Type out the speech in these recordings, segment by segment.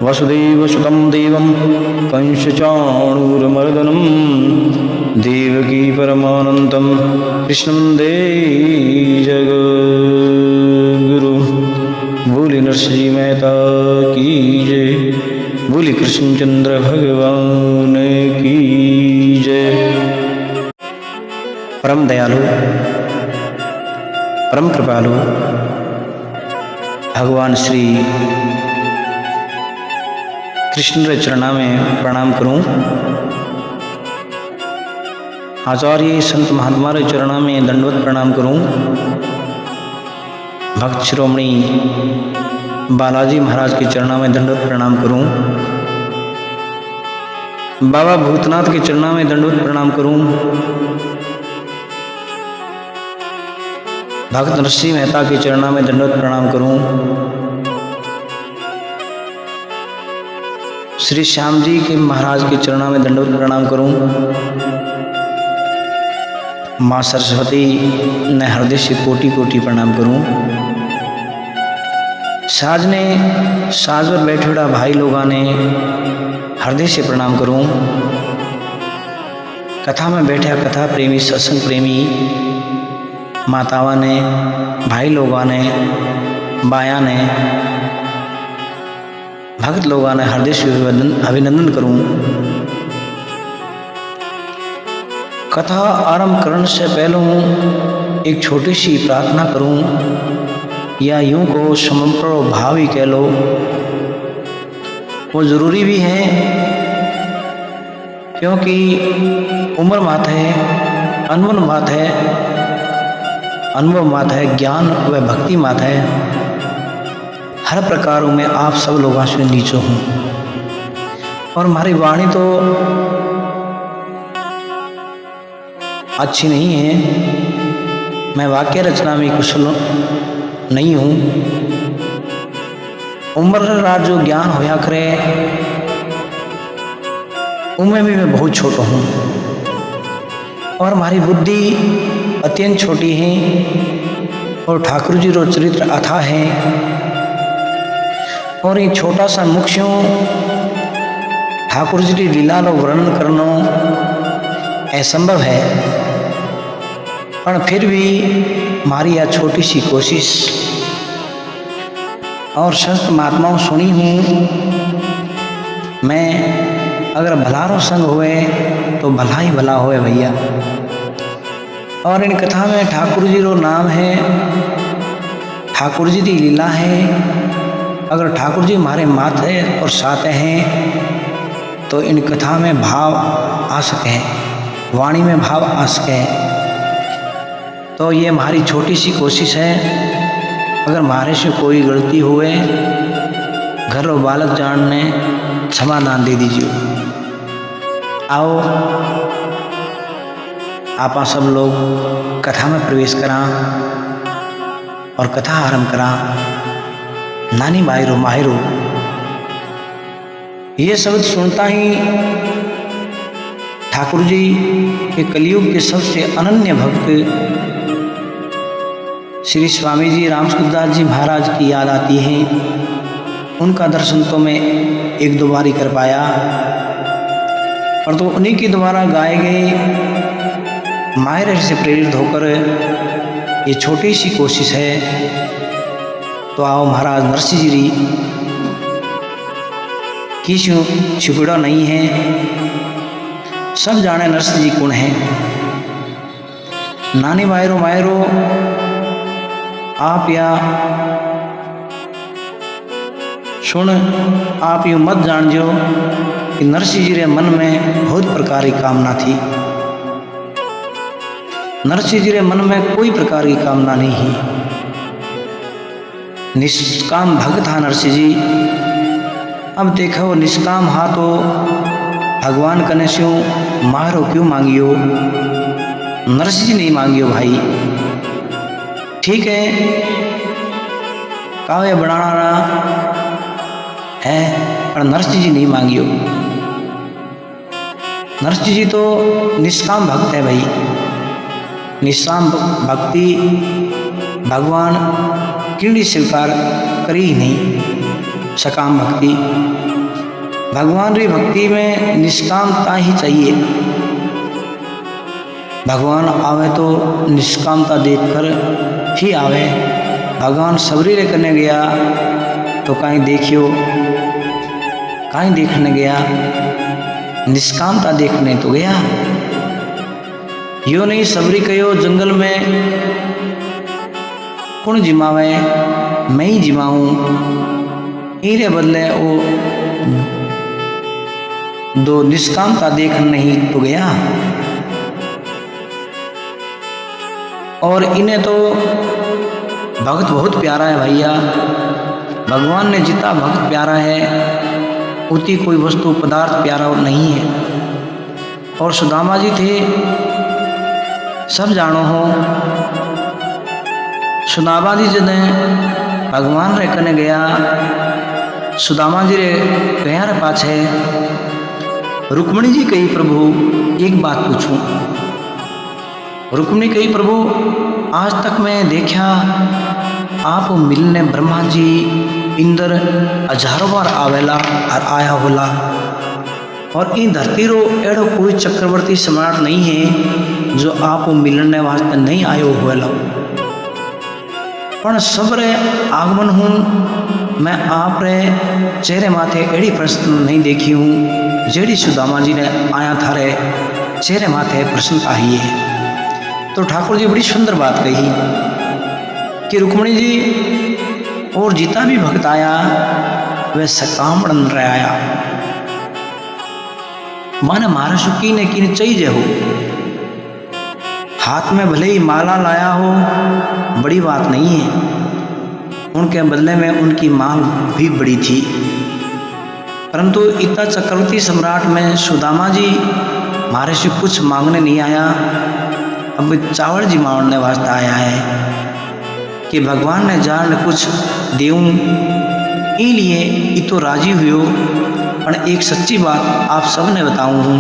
वसुदेवसुतं देवं कंसचाणूरमर्दनं देवकी परमानन्दं कृष्णं वन्दे जगद्गुरु। बोले नरसिंह मेहता की जय, बोले कृष्णचंद्र भगवान की जय। परम दयालु परम कृपालु भगवान श्री कृष्ण के चरणों में प्रणाम करूं। आचार्य संत महात्मा के चरणों में दंडवत प्रणाम करूं। भक्त शिरोमणि बालाजी महाराज के चरणों में दंडवत प्रणाम करूं। बाबा भूतनाथ के चरणों में दंडवत प्रणाम करूं। भक्त नरसिंह मेहता के चरणों में दंडवत प्रणाम करूं। श्री श्याम जी के महाराज के चरणों में दंडवत प्रणाम करूं। माँ सरस्वती ने हृदय से कोटि कोटि प्रणाम करूं। साज पर बैठे हुए भाई लोगों ने हृदय से प्रणाम करूं। कथा में बैठा कथा प्रेमी सत्संग प्रेमी मातावा ने भाई लोगों ने बाया ने भक्त लोगों ने हृदय से अभिनंदन करूं। कथा आरंभ करने से पहले एक छोटी सी प्रार्थना करूं, या यूं को समर्पण भाव ही कह लो, वो जरूरी भी है क्योंकि उम्र बात है, अनुभव बात है, ज्ञान व भक्ति बात है। हर प्रकार में आप सब लोगों से नीचे हूँ और हमारी वाणी तो अच्छी नहीं है। मैं वाक्य रचना में कुशल नहीं हूँ। उम्र रात जो ज्ञान होया करे उनमें भी मैं बहुत छोटा हूँ और हमारी बुद्धि अत्यंत छोटी है और ठाकुर जी रो चरित्र अथाह है और ये छोटा सा मुख्य ठाकुर जी की लीला रो वर्णन करना असंभव है, पर फिर भी हमारी यह छोटी सी कोशिश और संत महात्माओं सुनी हूँ। मैं अगर भलारो संग हुए तो भला ही भला होए भैया। और इन कथा में ठाकुर जी रो नाम है, ठाकुर जी की लीला है। अगर ठाकुर जी हमारे माथे और साथ हैं तो इन कथा में भाव आ सके, वाणी में भाव आ सके। तो ये हमारी छोटी सी कोशिश है। अगर हमारे से कोई गलती हुए घर और बालक जान ने समाधान दे दीजिए। आओ आप सब लोग कथा में प्रवेश करा और कथा आरंभ करा। नानी माहिरो माहिरो ये शब्द सुनता ही ठाकुर जी के कलयुग के सबसे अनन्य भक्त श्री स्वामी जी रामसुखदास जी महाराज की याद आती है। उनका दर्शन तो मैं एक दो बार ही कर पाया, पर तो उन्हीं के द्वारा गाए गए माहिर से प्रेरित होकर ये छोटी सी कोशिश है। तो आओ महाराज नरसिंह जी की छुपड़ा नहीं है, सब जाने नरसिंह जी कौन है। नानी मायरो मायरो आप या सुन आप यूँ मत जान जो कि नरसिंह जी के मन में बहुत प्रकार की कामना थी। नरसिंह जी के मन में कोई प्रकार की कामना नहीं है। निष्काम भक्त था नरसिंह जी। अब देखो निष्काम हा तो भगवान कने से मारो क्यों मांगियो, नरसिंह जी नहीं मांगियो भाई। ठीक है काव्य बनाना है पर नरसिंह जी नहीं मांगियो। नरसिंह जी तो निष्काम भक्त है भाई। निष्काम भक्ति भगवान किड़ी स्वीकार करी ही नहीं। सकाम भक्ति भगवान री भक्ति में निष्कामता ही चाहिए। भगवान आवे तो निष्कामता देखकर ही आवे। भगवान सबरी रे करने गया तो कहीं देखियो, कहीं देखने गया, निष्कामता देखने तो गया। यो नहीं सबरी कहो जंगल में कौन जिमावे, मैं ही जिमाऊं। इरे बदले वो दो निष्कामता देखने ही तो गया। और इन्हें तो भक्त बहुत प्यारा है भैया। भगवान ने जितना भक्त प्यारा है उतनी कोई वस्तु पदार्थ प्यारा नहीं है। और सुदामा जी थे, सब जानो हो, सुदामा जी जने भगवान रे कने गया, सुदामा जी रे गया रे पाछे रुक्मिणी जी कही प्रभु एक बात पूछूं। रुक्मिणी कही प्रभु आज तक मैं देखा आप मिलने ब्रह्मा जी इंद्र हजारों बार आवेला और आया होला, और इन धरती रो एड़ो कोई चक्रवर्ती सम्राट नहीं है जो आप मिलने वास्ते नहीं आयो होला। पण सबरे आगमन हूँ मैं आप रे चेहरे माथे एड़ी प्रसन्न नहीं देखी हूँ जेड़ी सुदामा जी ने आया थारे चेहरे माथे प्रसन्नता ही है। तो ठाकुर जी बड़ी सुंदर बात कही कि रुक्मिणी जी और जितना भी भक्त आया वह सकाम बन रहा आया, माने मारे सुकी ने किन चाहिए हो। हाथ में भले ही माला लाया हो बड़ी बात नहीं है, उनके बदले में उनकी मांग भी बड़ी थी। परंतु इतना चक्रवर्ती सम्राट में सुदामा जी मारे से कुछ मांगने नहीं आया, अब चावल जी मांगने वास्ते आया है कि भगवान ने जान कुछ देऊं, इसलिए ये तो राजी हुई। पर एक सच्ची बात आप सब ने बताऊं हूँ,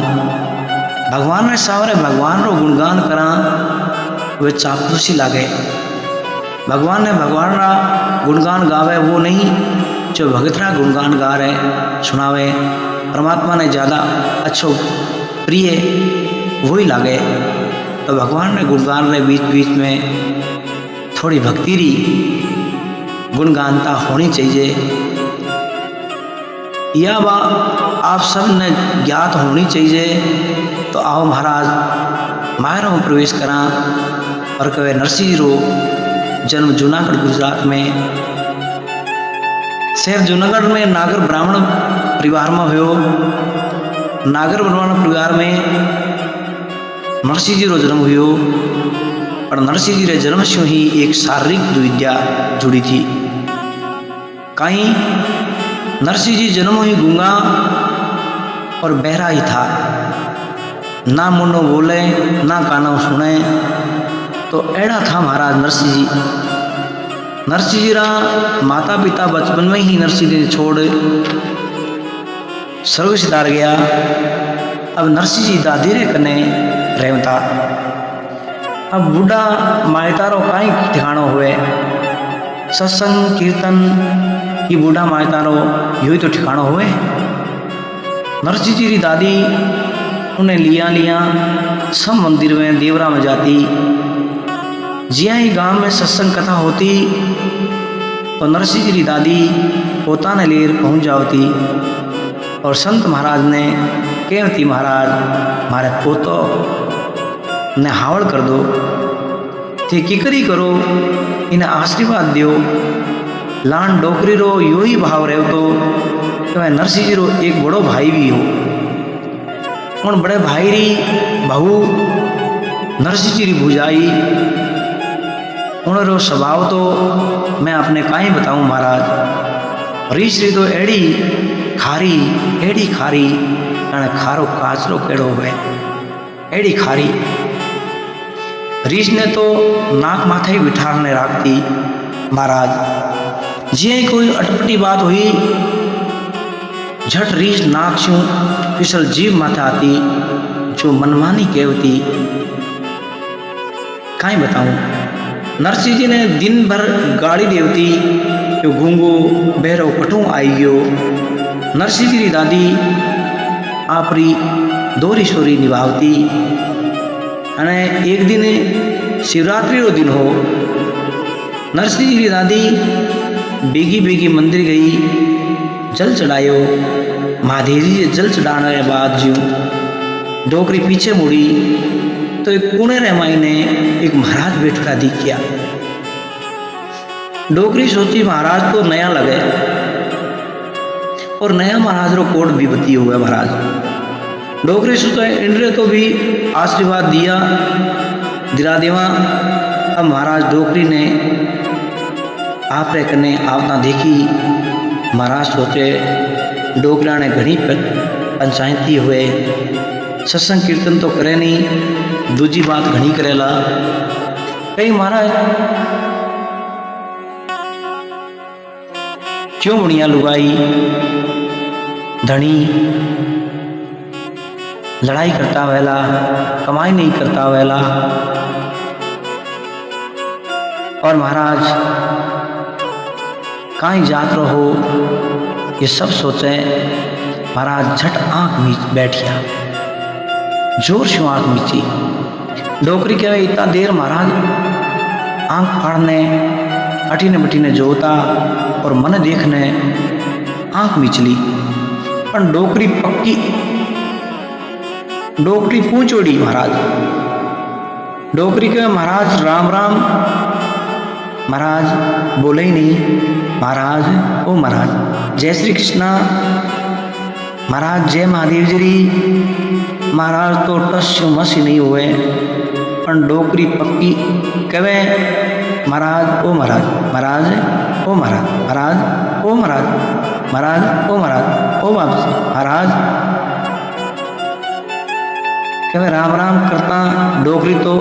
भगवान ने सावरे भगवान रो गुणगान करा वे चापलूसी लागे। भगवान ने भगवान रा गुणगान गावे वो नहीं जो भगत रा गुणगान गा रहे सुनावे। परमात्मा ने ज़्यादा अच्छो प्रिय वही लागे। तो भगवान ने गुणगान रे बीच बीच में थोड़ी भक्ति री गुणगानता होनी चाहिए। यह बात आप सब ने ज्ञात होनी चाहिए। तो आओ महाराज मायरों में प्रवेश करा। और कहे नरसिंह रो जन्म जूनागढ़ गुजरात में, शहर जूनागढ़ में नागर ब्राह्मण परिवार में हुयो। नागर ब्राह्मण परिवार में नरसिंह जी रो जन्म हुयो। और नरसिंह जी रे जन्म से ही एक शारीरिक दुविधा जुड़ी थी। कहीं नरसिंह जी जन्म ही गूंगा और बहरा ही था, ना मुन्नो बोले ना कानो सुने। तो ऐड़ा था महाराज नरसिंह जी। नरसिंह जी रा माता पिता बचपन में ही नरसिंह जी छोड़ स्वर्ग सिधार गया। अब नरसिंह जी दादी रे कने रहता। अब बूढ़ा मायतारो काई ठिकानो हुए, सत्संग कीर्तन ये बूढ़ा मायतारो यही तो ठिकानो हुए। नरसिंह जी री दादी उन्हें लिया सब मंदिर में देवरा में जाती। जिया ही गांव में सत्संग कथा होती तो नरसिंह जी री दादी पोता ने लेर पहुँच जाती और संत महाराज ने कहती महाराज मारे पोतो ने हावड़ कर दो, थे किकरी करो इन्हें आशीर्वाद दियो। लान डोकरी रो यो ही भाव रहे तो मैं नरसिंह जी रो एक बड़ो भाई भी हो। उन बड़े भाई री बहू नरसिंह जी री भुजाई उनरो स्वभाव तो मैं अपने काई बताऊं महाराज। रीछ री तो एड़ी खारी खारो काचरो केड़ो है एड़ी खारी। रीछ ने तो नाक माथे ही बिठाने राखती महाराज। जी कोई अटपटी बात हुई झट रीछ नाक छू फिसल जीव माथे आती जो मनमानी कहती। काई बताऊं नरसिंह जी ने दिन भर गाड़ी देवती जो गूंगो बहरो कटू आई गयो। नरसिंह जी री दादी आपरी दोहरी सोरी निभावती। अने एक दिन शिवरात्रि रो दिन हो, नरसिंह जी री दादी बेगी बेगी मंदिर गई, जल चढ़ायो। महादेव जी जल चढ़ाने के बाद जो डोकरी पीछे मुड़ी तो एक कुणे रे माई ने एक महाराज बैठका दिखिया। डोकरी सोची महाराज तो नया लगे और नया महाराज रो कोट भी बती हुआ महाराज। डोकरी सोचा इंद्र तो भी आशीर्वाद दिया दिला देवा। अब महाराज डोकरी ने आप रे कने आवता देखी। महाराज सोचे डोकरा ने घनी पंचायती हुए, सत्संग कीर्तन तो करे नहीं, दूजी बात घनी करेला। कई महाराज क्यों बढ़िया लुगाई धनी लड़ाई करता वेला, कमाई नहीं करता वेला। और महाराज कहीं जात रहो ये सब सोचे। महाराज झट आंख मीच बैठिया, जोर से आंख मीची। डोकरी कहे इतना देर महाराज आंख फाड़ने अटीने बटीने जोता और मन देखने आंख मीचली। पर डोकरी पक्की डोकरी पूछोड़ी महाराज। डोकरी कहे महाराज राम राम। महाराज बोले ही नहीं। महाराज ओ महाराज जय श्री कृष्णा। महाराज जय महादेव जी। महाराज तो टस मसी नहीं हुए, पर डोकरी पक्की कवे महाराज ओ महाराज, महाराज ओ महाराज, महाराज ओ महाराज, महाराज ओ महाराज ओ महाराज। कवे राम राम करता डोकरी तो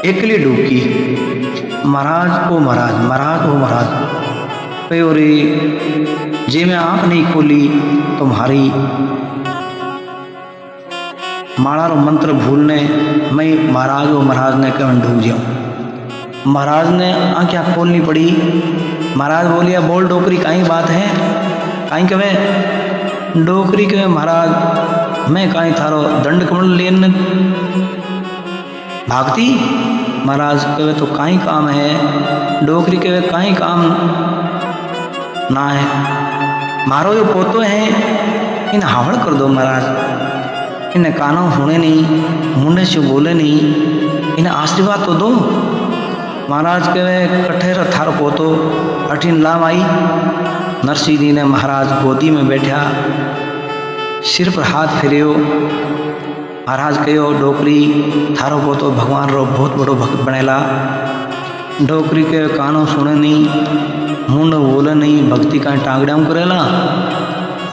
एकली डूबकी। महाराज ओ महाराज, महाराज ओ महाराज। प्योरी जे मैं आंख नहीं खोली तो तुम्हारी माला रो मंत्र भूलने मैं महाराज ओ महाराज ने कवन डूब जाऊं। महाराज ने आंखें खोलनी पड़ी। महाराज बोलिया बोल डोकरी काई बात है, काई कवे। डोकरी कहे महाराज मैं काई थारो दंड कमल लेन भागती। महाराज कहे तो काई काम है। डोकरी कहे काई काम ना है, मारो जो पोतो है इन हावड़ कर दो महाराज। इन्हें कानों सुने नहीं, मुंडे से बोले नहीं, इन्हें आशीर्वाद तो दो। महाराज कहे कट्ठे थारो पोतो अठीन लाम आई। नरसिंह जी ने महाराज गोदी में बैठा, सिर पर हाथ फेरियो। महाराज कहो डोकरी थारो पोतो भगवान रो बहुत बड़ो भक्त बनेला। डोकरी के कानों सुने नहीं, मुंड बोले नहीं, भक्ति का टांगड़ा करेला।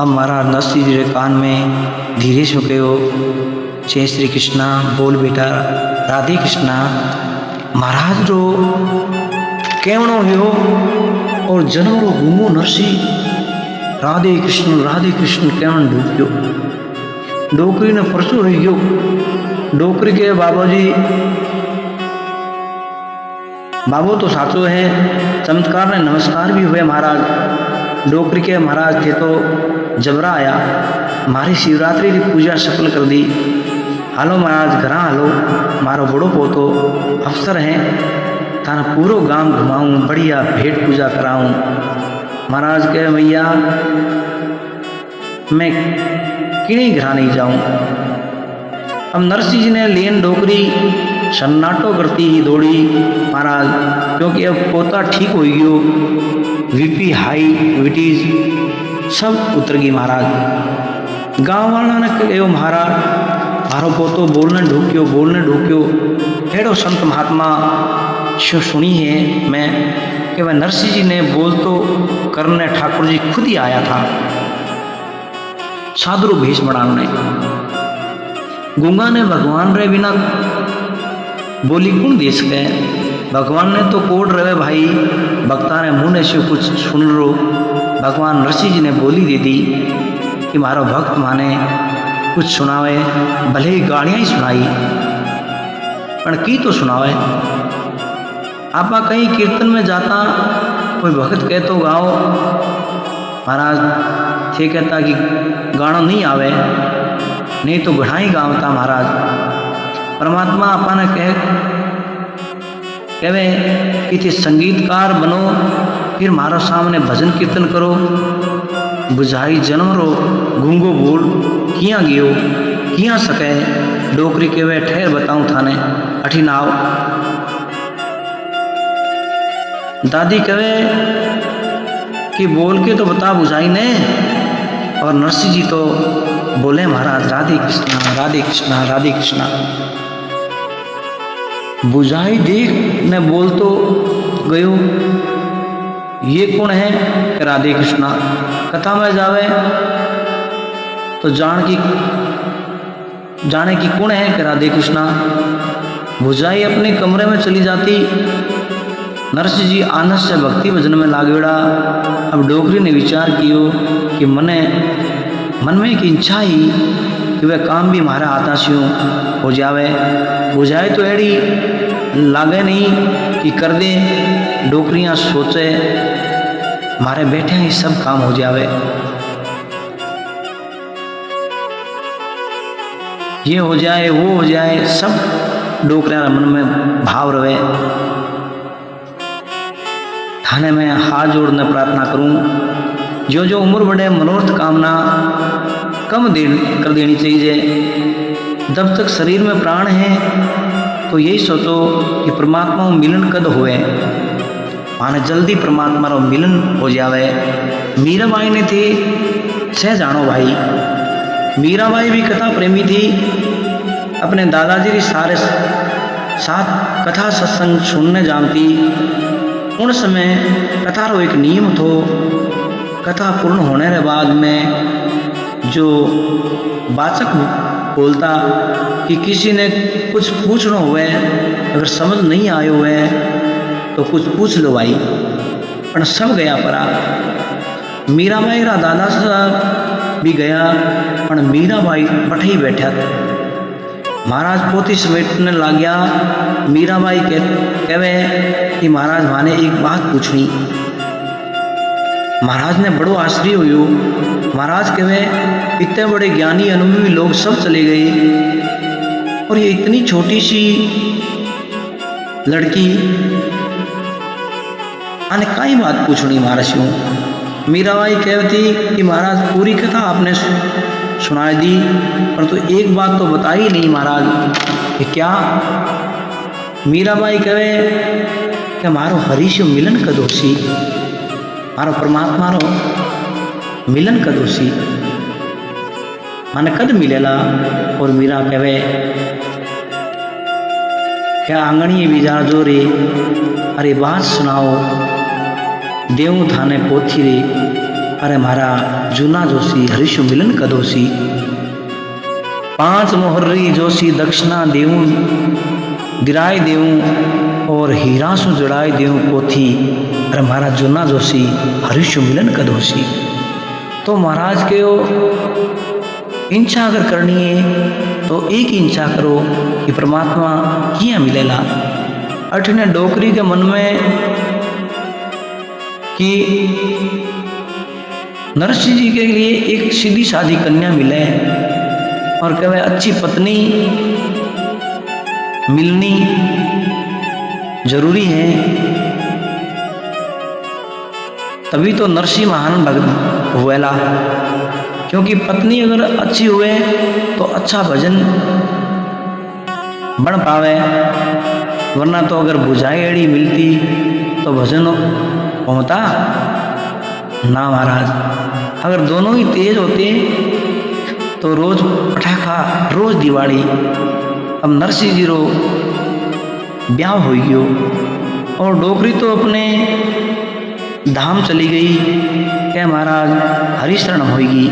अब महाराज नरसिंह जी के कान में धीरे से कहो जय श्री कृष्णा बोल बेटा राधे कृष्णा। महाराज रो केवणो हो और जन्म रो घूमो नरसिंह राधे कृष्ण केवण ढूंढ्यो। डोकरी ने परसों हो गयो। डोकरी के बाबा जी बाबू तो साचो है, चमत्कार ने नमस्कार भी हुए महाराज। डोकरी के महाराज थे तो जबरा आया, मारी शिवरात्रि की पूजा सफल कर दी। हालो महाराज घरा हालो, मारो बड़ो पोतो अफसर है, थाना पूरो गांव घुमाऊं, बढ़िया भेंट पूजा कराऊं। महाराज कहे भैया मैं किणी घरा नहीं जाऊं। अब नरसिंह जी ने लेन डोकरी सन्नाटो करती ही दौड़ी महाराज, क्योंकि अब पोता ठीक हो गयो, बीपी हाई विटीज सब उतर गई महाराज। गांव वाला ने कहो महाराज मारो पोतो बोलने ढूक्यो। हेड़ो संत महात्मा शो सुनी है मैं कि वह नरसिंह जी ने बोल तो करने ठाकुर जी खुद ही आया था साधु भेष बनाने। गूंगा ने भगवान रे बिना बोली कौन देश के। भगवान ने तो कोड रहे भाई, भक्ता ने मुँह ने से कुछ सुन लो। भगवान नरसिंह जी ने बोली दे दी कि मारो भक्त माने कुछ सुनावे, भले ही गालियाँ ही सुनाई पर की तो सुनावे। आप कहीं कीर्तन में जाता कोई भक्त कह तो गाओ महाराज थे कहता कि गाना नहीं आवे, नहीं तो घड़ा ही गावता महाराज। परमात्मा अपने कहवे कि थे संगीतकार बनो, फिर मारो सामने भजन कीर्तन करो। बुझाई जन्म रो गूंगो बोल किया गियो किया सके। डोकरी कहवे ठहर बताऊं थाने अठी नाव। दादी कहे कि बोल के तो बता बुझाई ने। और नरसिंह जी तो बोले महाराज राधे कृष्णा राधे कृष्णा राधे कृष्णा। बुझाई देख ने बोल तो गयो ये कौन है कि राधे कृष्णा। कथा में जावे तो जाने की कौन है कि राधे कृष्णा। बुझाई अपने कमरे में चली जाती। नरसिंह जी आनंद से भक्ति भजन में लागेड़ा। अब डोकरी ने विचार कियो कि मन में एक इच्छा ही कि वह काम भी हमारा आता स्यों हो जावे। बुझाए तो एड़ी लागे नहीं कि कर दे। डोकरियां सोचे हमारे बैठे ही सब काम हो जावे। ये हो जाए वो हो जाए, सब डोकरियां मन में भाव रहे। थाने में हाथ जोड़ने प्रार्थना करूं, जो उम्र बढ़े मनोरथ कामना कम कर देनी चाहिए। जब तक शरीर में प्राण है तो यही सोचो कि परमात्मा मिलन कद होए, माने जल्दी परमात्मा रो मिलन हो जावे। मीराबाई ने थी सह जानो भाई। मीराबाई भी कथा प्रेमी थी। अपने दादाजी की सारे साथ कथा सत्संग सुनने जानती। उन समय कथा रो एक नियम थो, कथा पूर्ण होने के बाद में जो वाचक बोलता कि किसी ने कुछ पूछना हुए, अगर समझ नहीं आयो हुए तो कुछ पूछ लो भाई। पर सब गया परा। मीराबाई रा दादा साहब भी गया, पर मीराबाई बठे ही बैठा था। महाराज पोथी समेटने लग गया। मीराबाई कहवे कि महाराज माने एक बात पूछनी। महाराज ने बड़ो आश्चर्य हुयो। महाराज कहवे इतने बड़े ज्ञानी अनुभवी लोग सब चले गए और ये इतनी छोटी सी लड़की आने काई बात पूछनी महाराज यूं। मीराबाई कहती कि महाराज पूरी कथा आपने सुनाई दी, पर तो एक बात तो बताई नहीं महाराज कि क्या। मीराबाई कहे कि मारो हरि से मिलन कदोसी, मारो परमात्मा रो मिलन कदोसी, माने कद मिलेला। और मीरा कहे क्या आंगणी विचार जो रे, अरे बात सुनाओ देव थाने पोथी रे, अरे मारा जूना जोशी हरिशु मिलन कदोसी। 5 मोहर्री जोशी दक्षिणा देऊं दिराय देऊं और हीरा सु जड़ाए देऊं पोथी, अरे मारा जूना जोशी हरिशु मिलन कदोसी। तो महाराज के इच्छा अगर करनी है तो एक इच्छा करो कि परमात्मा किया मिलेला। अठने डोकरी के मन में कि नरसिंह जी के लिए एक सीधी सादी कन्या मिले और कहे अच्छी पत्नी मिलनी जरूरी है, तभी तो नरसिंह महान भक्त हुएला। क्योंकि पत्नी अगर अच्छी हुए तो अच्छा भजन बन पावे, वरना तो अगर बुझाई एड़ी मिलती तो भजन होता ना महाराज। अगर दोनों ही तेज होते तो रोज पटाखा रोज दिवाली। अब नरसिंह जी रो ब्याह हो गयो और डोकरी तो अपने धाम चली गई। क्या महाराज हरिशरण होगी।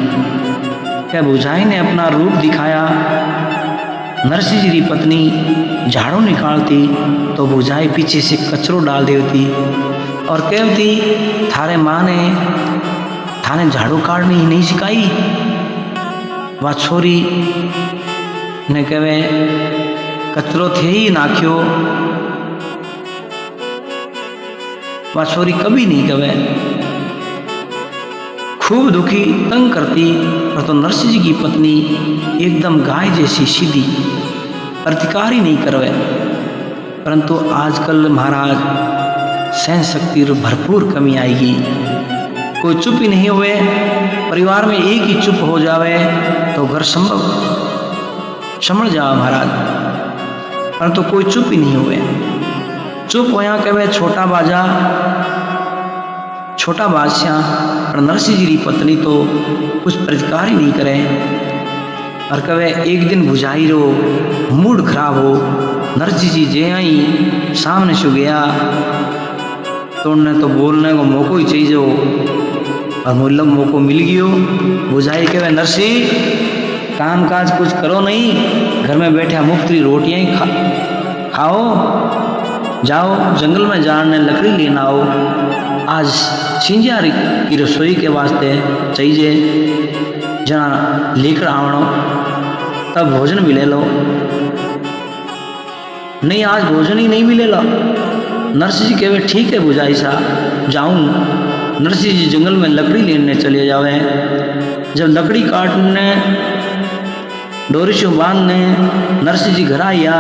क्या बुझाई ने अपना रूप दिखाया। नरसिंह जी की पत्नी झाड़ू निकालती तो बुझाई पीछे से कचरो डाल देती और कहती थारे माँ ने थाने झाड़ू काटनी ही नहीं सिखाई। वह छोरी ने कहे कचरो थे ही नाख्यो। वह छोरी कभी नहीं कहे खूब दुखी तंग करती, परंतु नरसिंह जी की पत्नी एकदम गाय जैसी सीधी, प्रतिकार ही नहीं करवे। परंतु आजकल महाराज सहन शक्ति भरपूर कमी आएगी, कोई चुप ही नहीं हुए, परिवार में एक ही चुप हो जावे तो घर संभल जाओ महाराज, परंतु कोई चुप ही नहीं हुए। चुप होया कहे छोटा बादशाह, पर नरसिंह जी की पत्नी तो कुछ प्रतिकार ही नहीं करे। और कहे एक दिन बुझाई रो मूड खराब हो, नरसिंह जी जे आई सामने से गया तो उन्हें तो बोलने को मौको ही चाहिए हो, और मुल्लम मौको मिल गयो। बुझाई कहे नरसिंह काम काज कुछ करो नहीं, घर में बैठे मुफ्त रोटियां ही खाओ, जाओ जंगल में जाने लकड़ी लेना आओ, आज सिंजार की रसोई के वास्ते चाहिए, जना लेकर आवनो तब भोजन मिले लो। नहीं आज भोजन ही नहीं मिलेगा। नरसिंह जी कहे ठीक है बुझाई सा जाऊं। नरसिंह जी जंगल में लकड़ी लेने चले जावे। जब लकड़ी काटने डोरी से बांधने नरसिंह जी घर आया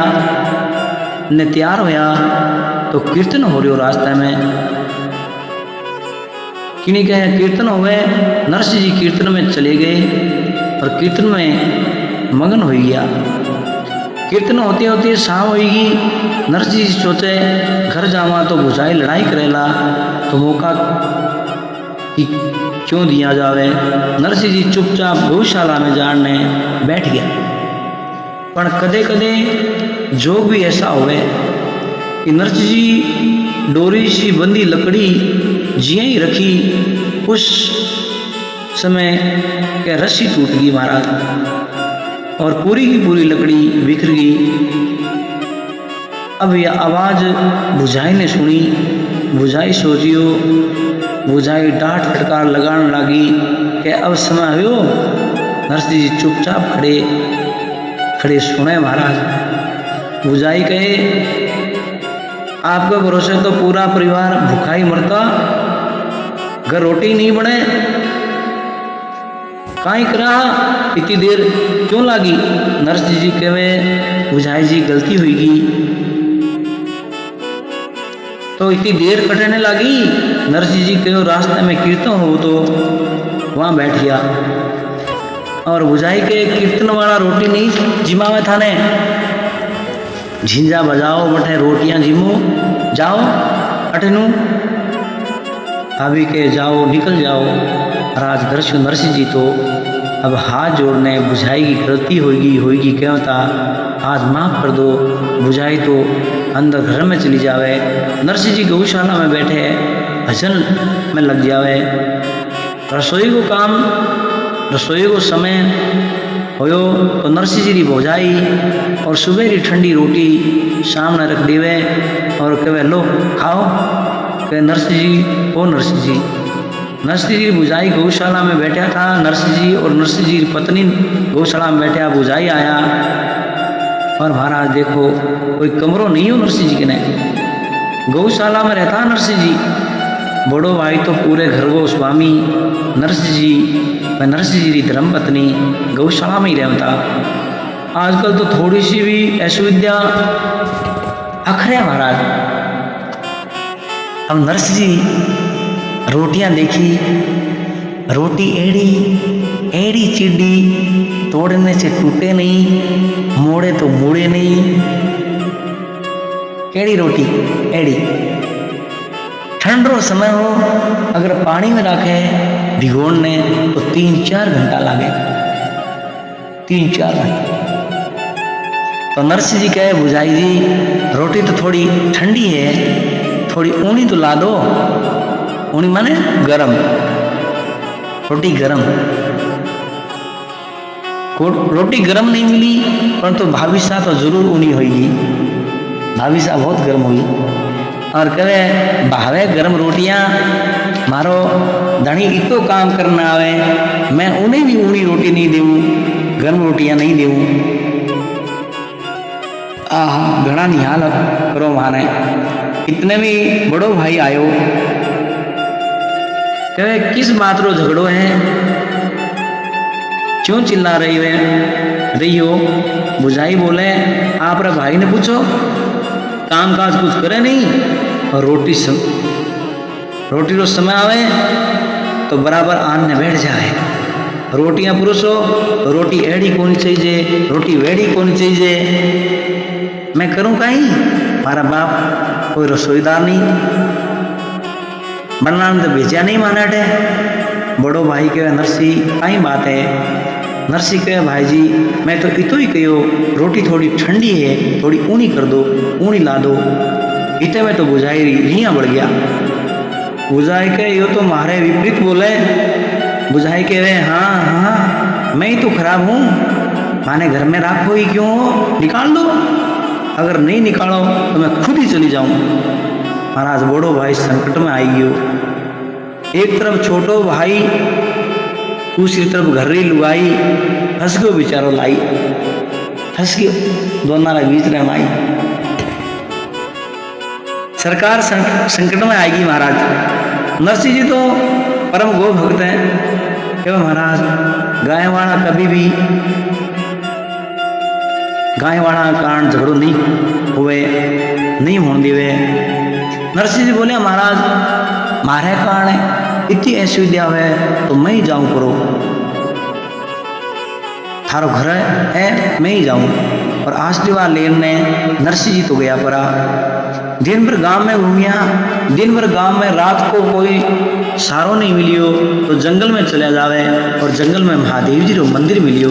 ने तैयार होया तो कीर्तन हो रही हो रास्ते में। किन्हीं कहे कीर्तन हुए, नरसिंह जी कीर्तन में चले गए और कीर्तन में मगन हो गया। कीर्तन होते होते शाम होगी। नरसिंह जी सोचे घर जावा तो बुझाई लड़ाई करेला तो मौका कि क्यों दिया जावे। नरसिंह जी चुपचाप गौशाला में जाने बैठ गया। पर कदे कदे जोग भी ऐसा हुए कि नरसिंह जी डोरी सी बंदी लकड़ी जिया ही रखी, उस समय क्या रस्सी टूट गई महाराज और पूरी की पूरी लकड़ी बिखर गई। अब यह आवाज बुझाई ने सुनी। बुझाई सोचियो, बुझाई डांट फटकार लगाने लगी कि अब समय हो। नरसिंह जी चुपचाप खड़े सुने महाराज। बुझाई कहे आपके भरोसे तो पूरा परिवार भूखा ही मरता, घर रोटी नहीं बने, काई करा इतनी देर क्यों लागी। नरसिंह जी कहे बुझाई जी गलती हुईगी तो इतनी देर कटने लगी। नरसिंह जी कहो रास्ते में कीर्तन हो तो वहां बैठ गया और बुझाई के कीर्तन वाला रोटी नहीं जिमा में था ने झिंझा बजाओ बटे रोटियां जिमो जाओ अटनू भाभी के जाओ निकल जाओ। राजदर्श नरसिंह जी तो अब हाथ जोड़ने बुझाई की गलती होगी क्यों था आज माफ कर दो। बुझाई तो अंदर घर में चली जावे। नरसिंह जी गौशाला में बैठे भजन में लग जावे। रसोई को समय होयो तो नरसिंह जी की बुझाई और सुबह की ठंडी रोटी सामने रख देवे और कहे लो खाओ। कहे नरसिंह जी ओ नरसिंह जी। नरसिंह जी बुझाई गौशाला में बैठा था। नरसिंह जी और नरसिंह जी की पत्नी गौशाला में बैठा। बुझाई आया और महाराज देखो कोई कमरो नहीं हो नरसिंह जी के ने गौशाला में रहता। नरसिंह जी बड़ो भाई तो पूरे घर को स्वामी नरसिंह जी व नरसिंह जी की धर्मपत्नी गौशाला में ही रहता। आजकल तो थोड़ी सी भी असुविधा अखरे महाराज। अब नरसिंह जी रोटियां देखी, रोटी एड़ी चिड़ी तोड़ने से टूटे नहीं, मोड़े तो मुड़े नहीं। केड़ी रोटी एड़ी। ठंडो समय हो अगर पानी में रखे भिगोने तो 3-4 घंटा लागे। 3-4 घंटा। तो नरसिंह जी कहे बुझाई जी रोटी तो थोड़ी ठंडी है, थोड़ी ऊनी तो ला दो। ऊनी माने गरम, रोटी गरम। रोटी गरम नहीं मिली परंतु भाभी साहब तो जरूर ऊनी होगी। भाभी साहब बहुत गर्म हुई और कहे भावे गरम रोटियां मारो धनी इतो काम करना आवे, मैं उन्हें भी ऊनी रोटी नहीं देऊं, गर्म रोटियां नहीं देऊं। घना निहाल करो माने। इतने में बड़ो भाई आयो कहे किस बात रो झगड़ो है, क्यों चिल्ला रही हो। बुझाई बोले आप रे भाई ने पूछो, काम काज कुछ करे नहीं और रोटी रो समय आवे तो बराबर आन ने बैठ जाए। रोटियां पुरुषो तो रोटी एड़ी कोनी चाहिए, रोटी वेड़ी कोनी चाहिए। मैं करूं कहीं, मारा बाप कोई रसोईदार नहीं, बनना तो भेजा नहीं माना डे। बड़ो भाई कहे नरसी कई बात है। नरसी कहे भाई जी मैं तो इतो ही कहो, रोटी थोड़ी ठंडी है, थोड़ी ऊनी कर दो, ऊनी ला दो। इतने में तो बुझाई रिया बढ़ गया। बुझाई के यो तो मारे विपरीत बोले। बुझाई के वे हाँ मैं ही तो खराब हूँ, माने घर में राखो ही क्यों हो, निकाल दो। अगर नहीं निकालो तो मैं खुद ही चली जाऊं। महाराज बड़ो भाई संकट में आई गयो। एक तरफ छोटो भाई, दूसरी तरफ घर्री लुगाई, फंस गयो बेचारो लाई, फंस गयो दोनों के बीच में माई। सरकार संकट में आएगी महाराज। नरसिंह जी तो परम गो भक्त हैं। क्यों महाराज गाय वाला कभी भी गाय वाला कारण झगड़ो नहीं हुए, नहीं होने दिवे। नरसिंह जी बोले महाराज मारे कारण इतनी ऐसी विद्या है तो मैं ही जाऊं करो, थारो घर है मैं ही जाऊं। और आसली वाला लेने नरसिंह जी तो गया परा। दिन भर गांव में घूमिया, दिन भर गांव में, रात को कोई सारो नहीं मिलियो तो जंगल में चले जावे और जंगल में महादेव जी रो मंदिर मिलियो।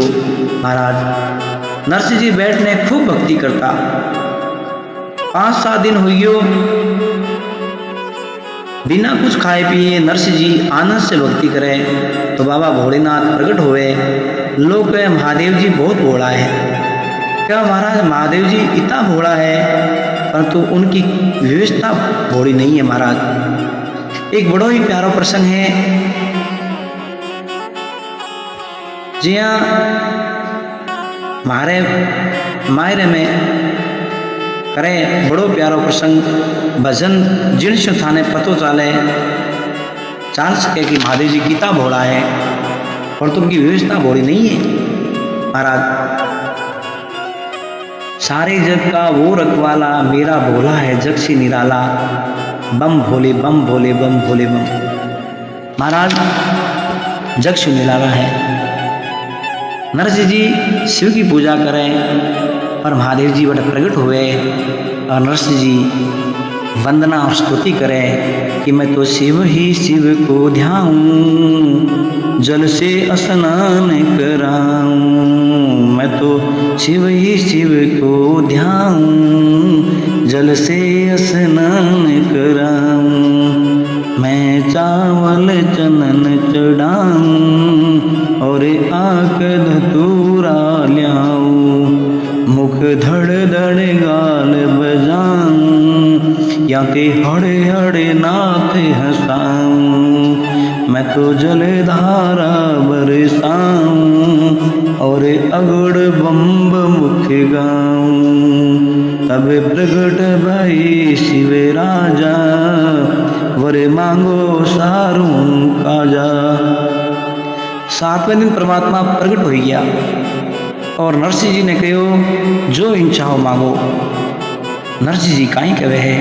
महाराज नरसिंह जी बैठने खूब भक्ति करता। 5-7 दिन हो गयो बिना कुछ खाए पिए नरसिंह जी आनंद से भक्ति करे तो बाबा भोलेनाथ प्रकट हुए। लोग कहे महादेव जी बहुत भोला है। क्या महाराज महादेव जी इतना भोला है परंतु उनकी व्यवस्था भोली नहीं है महाराज। एक बड़ो ही प्यारा प्रसंग है जिया मारे मायरे में करे बड़ो प्यारो प्रसंग भजन जिन से थाने पतो चाल सके कि महादेव जी कितना भोला है और तुमकी व्यवस्था भोली नहीं है महाराज। सारे जग का वो रखवाला मेरा भोला है जग से निराला, बम भोले बम भोले बम भोले बम। महाराज जग से निराला है। नरसिंह जी शिव की पूजा करें और महादेव जी बड़े प्रकट हुए और नरसिंह जी वंदना और स्तुति करें कि मैं तो शिव ही शिव को ध्याऊं, जल से स्नान कराऊं। मैं तो शिव ही शिव को ध्याऊं, जल से स्नान कराऊं। मैं चावल चनन चढ़ाऊं और आक धतूरा ल्याऊं, मुख धड़ धड़ गाल बजाऊं, या ते हड़े हड़े नाथ हंसाऊं। मैं तो जल धारा बरसाऊं और अगड़ बम्ब मुख गाऊं। तब प्रगट भई शिव राजा, वरे मांगो सारूं काजा। 7वें दिन परमात्मा प्रकट हो गया और नरसिंह जी ने कहो जो इच्छा हो मांगो। नरसिंह जी काई कहे है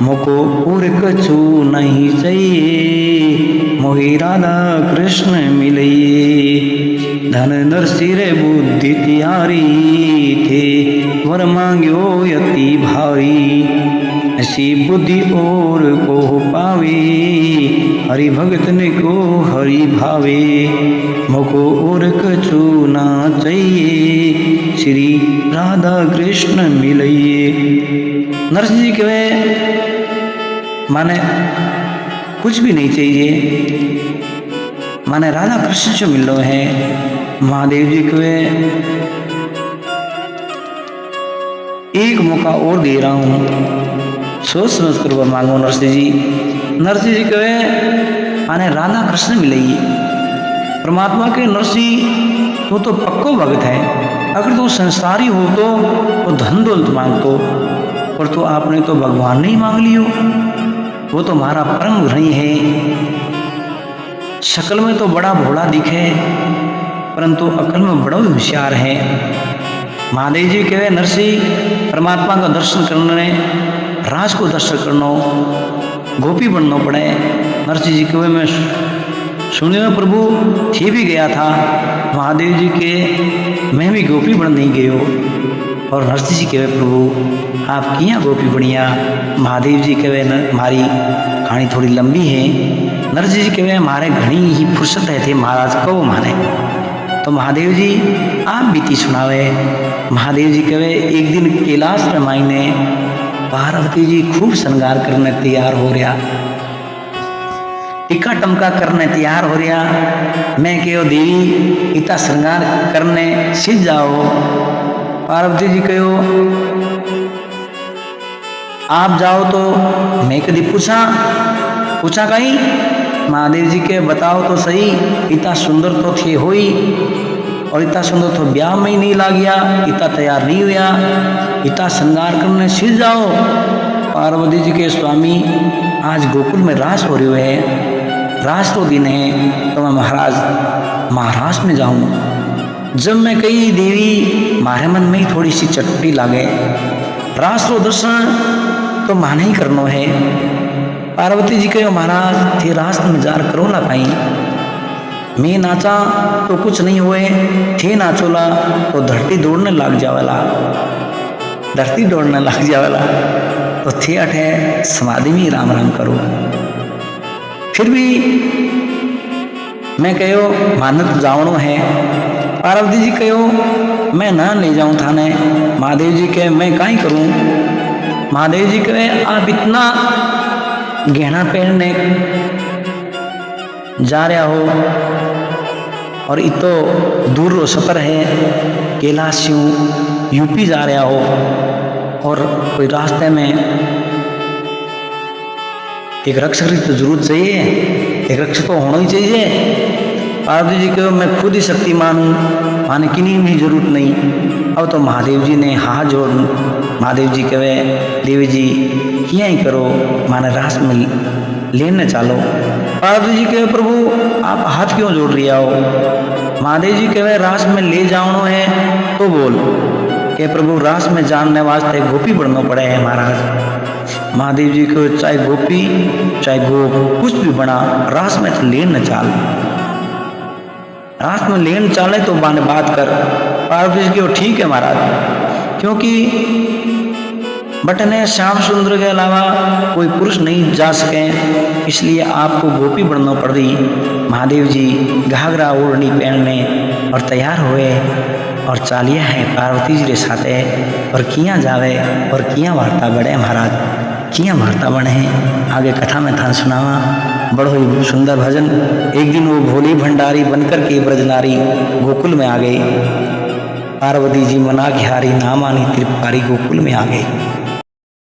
मोको और कछु नहीं चाहिए, मोहि राधा कृष्ण मिलिए। धन नरसिंह बुद्धि तिहारी थे, वर मांग्यो यति भारी। ऐसी बुद्धि और को पावे, हरि भगतन को हरि भावे। मोको और कछु ना चाहिए, श्री राधा कृष्ण मिलिए। नरसिंह जी कहे माने कुछ भी नहीं चाहिए, माने राधा कृष्ण से मिल रहे हैं। महादेव जी कहे एक मौका और दे रहा हूँ, सोच समझ कर मांगो नरसिंह जी। नरसिंह जी कहे माने राधा कृष्ण मिलेगी। परमात्मा के नरसिंह तो पक्को भगत है, अगर तू संसारी हो तो धन दौलत मांगतो, पर तो आपने तो भगवान नहीं मांग लियो, वो तो हमारा परम धनी है। शकल में तो बड़ा भोला दिखे परंतु अकल में बड़ा होशियार है। महादेव जी कहे नरसिंह परमात्मा का दर्शन करने राज को दर्शन करना गोपी बनना पड़े। नरसिंह जी कहे मैं सुनियो प्रभु थी भी गया था महादेव जी के मैं भी गोपी बन नहीं गयो। और नरसिंह जी कहे प्रभु आप किया गोपी बनिया। महादेव जी कहे हमारी कहानी थोड़ी लंबी है। नरसिंह जी कहे हमारे घनी ही फुर्सत है थे महाराज कब मारे। तो महादेव जी आप बीती सुनावे। महादेव जी कहे एक दिन कैलाश में मायने पार्वती जी खूब श्रृंगार करने तैयार हो रहा, टिक्का टमका करने तैयार हो रहा। मैं कहो देवी इतना श्रृंगार करने सीख जाओ। पार्वती जी कहो आप जाओ तो मैं कभी पूछा कहीं। महादेव जी के बताओ तो सही इतना सुंदर तो थे होई और इतना सुंदर तो ब्याह में ही नहीं ला गया, इतना तैयार नहीं हुआ, इतना श्रृंगार करने सीख जाओ। पार्वती जी के स्वामी आज गोकुल में रास हो रहे हैं, रास तो दिन है तो मैं महाराज में जाऊं। जब मैं कही देवी मारे मन में ही थोड़ी सी चटपटी लागे, रास तो दर्शन तो माने ही करनो है। पार्वती जी कहो महाराज थे रास में जार करो ना पाई। मैं नाचा तो कुछ नहीं हुए, थे नाचोला तो धरती दौड़ने लग जावेला, धरती दौड़ने लग जावेला तो थे अठे समाधि में राम राम करो। फिर भी मैं कहो मानत जावनो है। पार्वती जी कहो मैं ना ले जाऊं थाने। महादेव जी कहे मैं काई करूं। महादेव जी कहे आप इतना गहना पहनने जा रहा हो और इतो दूर रो सफर है, कैलाश से यूपी जा रहा हो और कोई रास्ते में एक रक्षक की तो जरूरत चाहिए, एक रक्षक तो होना ही चाहिए। पार्वती जी कहो मैं खुद ही शक्तिमान हूँ, माने किन्हीं भी जरूरत नहीं। अब तो महादेव जी ने हाथ जोड़, महादेव जी कहे देवी जी किया ही करो माने रास में लेने चालो। पार्वती जी कहे प्रभु आप हाथ क्यों जोड़ रही हो। महादेव जी कहे रास में ले जाओ है तो बोल के प्रभु रास में जानने वास्ते गोपी बनना पड़े है महाराज। महादेव जी को चाहे गोपी चाहे गोप कुछ भी बना रास में तो लेन न चाल, रास में लेन चाले तो बाने बात कर। पार्वती जी को ठीक है महाराज, क्योंकि बटने श्याम सुंदर के अलावा कोई पुरुष नहीं जा सके, इसलिए आपको गोपी बनना पड़ रही। महादेव जी घाघरा ओढ़नी पहनने और तैयार हुए और चालिया है पार्वती जी के साथे और किया जावे और किया वार्ता बढ़े महाराज, किया वार्ता बने हैं। आगे कथा में थान सुनावा बड़ो ही सुंदर भजन। एक दिन वो भोली भंडारी बनकर के ब्रजनारी गोकुल में आ गई। पार्वती जी मना घिहारी नामानी त्रिपुकारी गोकुल में आ गई।